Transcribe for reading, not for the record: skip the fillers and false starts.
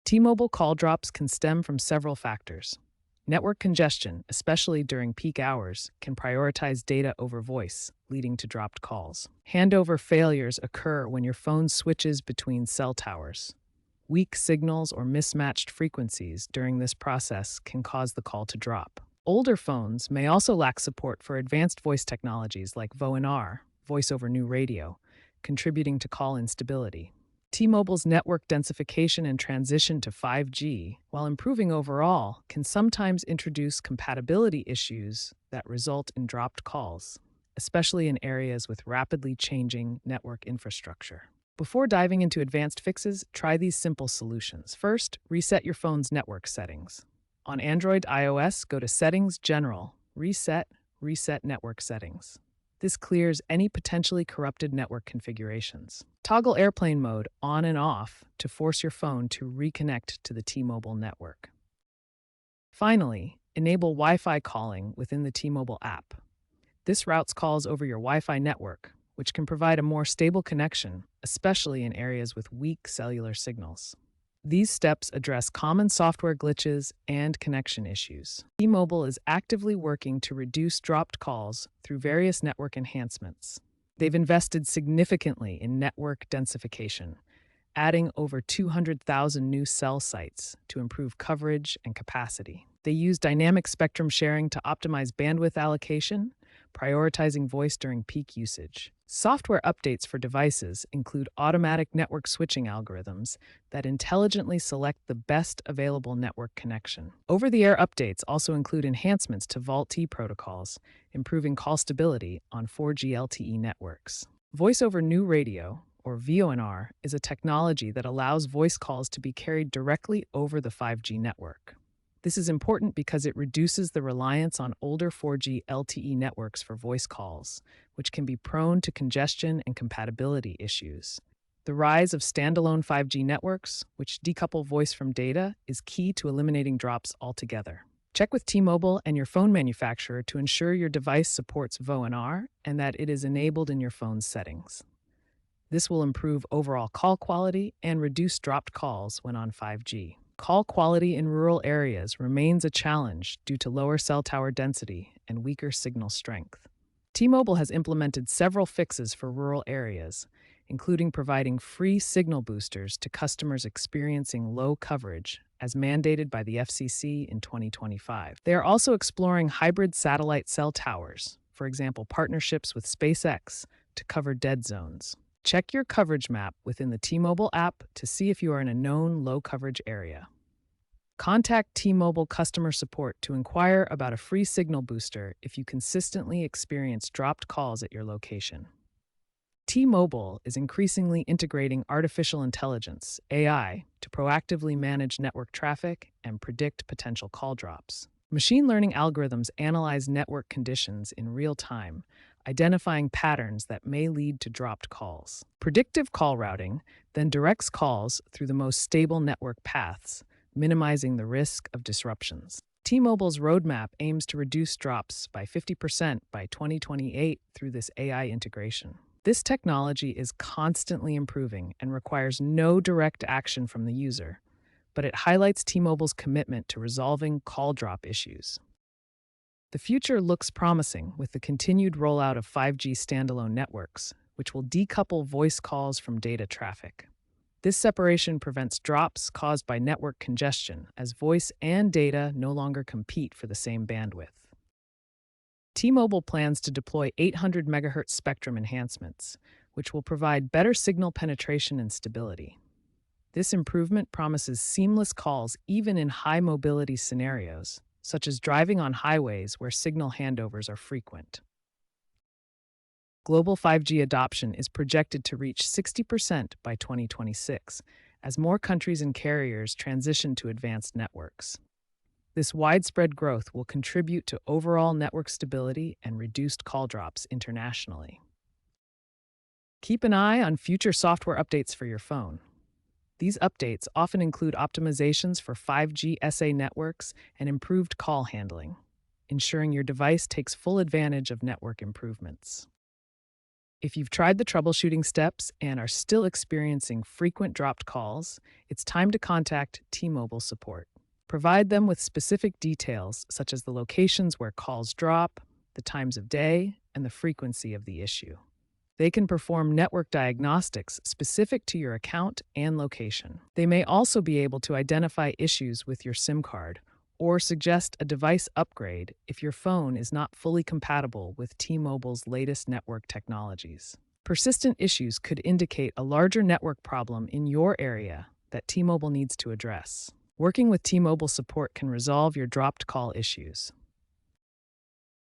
T-Mobile call drops can stem from several factors. Network congestion, especially during peak hours, can prioritize data over voice, leading to dropped calls. Handover failures occur when your phone switches between cell towers. Weak signals or mismatched frequencies during this process can cause the call to drop. Older phones may also lack support for advanced voice technologies like VoNR, voice over new radio, contributing to call instability. T-Mobile's network densification and transition to 5G, while improving overall, can sometimes introduce compatibility issues that result in dropped calls, especially in areas with rapidly changing network infrastructure. Before diving into advanced fixes, try these simple solutions. First, reset your phone's network settings. On Android iOS, go to Settings, General, Reset Network Settings. This clears any potentially corrupted network configurations. Toggle airplane mode on and off to force your phone to reconnect to the T-Mobile network. Finally, enable Wi-Fi calling within the T-Mobile app. This routes calls over your Wi-Fi network, which can provide a more stable connection, especially in areas with weak cellular signals. These steps address common software glitches and connection issues. T-Mobile is actively working to reduce dropped calls through various network enhancements. They've invested significantly in network densification, adding over 200,000 new cell sites to improve coverage and capacity. They use dynamic spectrum sharing to optimize bandwidth allocation, prioritizing voice during peak usage. Software updates for devices include automatic network switching algorithms that intelligently select the best available network connection. Over-the-air updates also include enhancements to VoLTE protocols, improving call stability on 4G LTE networks. Voice over New Radio, or VoNR, is a technology that allows voice calls to be carried directly over the 5G network. This is important because it reduces the reliance on older 4G LTE networks for voice calls, which can be prone to congestion and compatibility issues. The rise of standalone 5G networks, which decouple voice from data, is key to eliminating drops altogether. Check with T-Mobile and your phone manufacturer to ensure your device supports VoNR and that it is enabled in your phone's settings. This will improve overall call quality and reduce dropped calls when on 5G. Call quality in rural areas remains a challenge due to lower cell tower density and weaker signal strength. T-Mobile has implemented several fixes for rural areas, including providing free signal boosters to customers experiencing low coverage, as mandated by the FCC in 2025. They are also exploring hybrid satellite cell towers, for example, partnerships with SpaceX to cover dead zones. Check your coverage map within the T-Mobile app to see if you are in a known low-coverage area. Contact T-Mobile customer support to inquire about a free signal booster if you consistently experience dropped calls at your location. T-Mobile is increasingly integrating artificial intelligence, AI, to proactively manage network traffic and predict potential call drops. Machine learning algorithms analyze network conditions in real time, identifying patterns that may lead to dropped calls. Predictive call routing then directs calls through the most stable network paths, minimizing the risk of disruptions. T-Mobile's roadmap aims to reduce drops by 50% by 2028 through this AI integration. This technology is constantly improving and requires no direct action from the user, but it highlights T-Mobile's commitment to resolving call drop issues. The future looks promising with the continued rollout of 5G standalone networks, which will decouple voice calls from data traffic. This separation prevents drops caused by network congestion, as voice and data no longer compete for the same bandwidth. T-Mobile plans to deploy 800 MHz spectrum enhancements, which will provide better signal penetration and stability. This improvement promises seamless calls even in high-mobility scenarios, such as driving on highways where signal handovers are frequent. Global 5G adoption is projected to reach 60% by 2026, as more countries and carriers transition to advanced networks. This widespread growth will contribute to overall network stability and reduced call drops internationally. Keep an eye on future software updates for your phone. These updates often include optimizations for 5G SA networks and improved call handling, ensuring your device takes full advantage of network improvements. If you've tried the troubleshooting steps and are still experiencing frequent dropped calls, it's time to contact T-Mobile support. Provide them with specific details such as the locations where calls drop, the times of day, and the frequency of the issue. They can perform network diagnostics specific to your account and location. They may also be able to identify issues with your SIM card or suggest a device upgrade if your phone is not fully compatible with T-Mobile's latest network technologies. Persistent issues could indicate a larger network problem in your area that T-Mobile needs to address. Working with T-Mobile support can resolve your dropped call issues.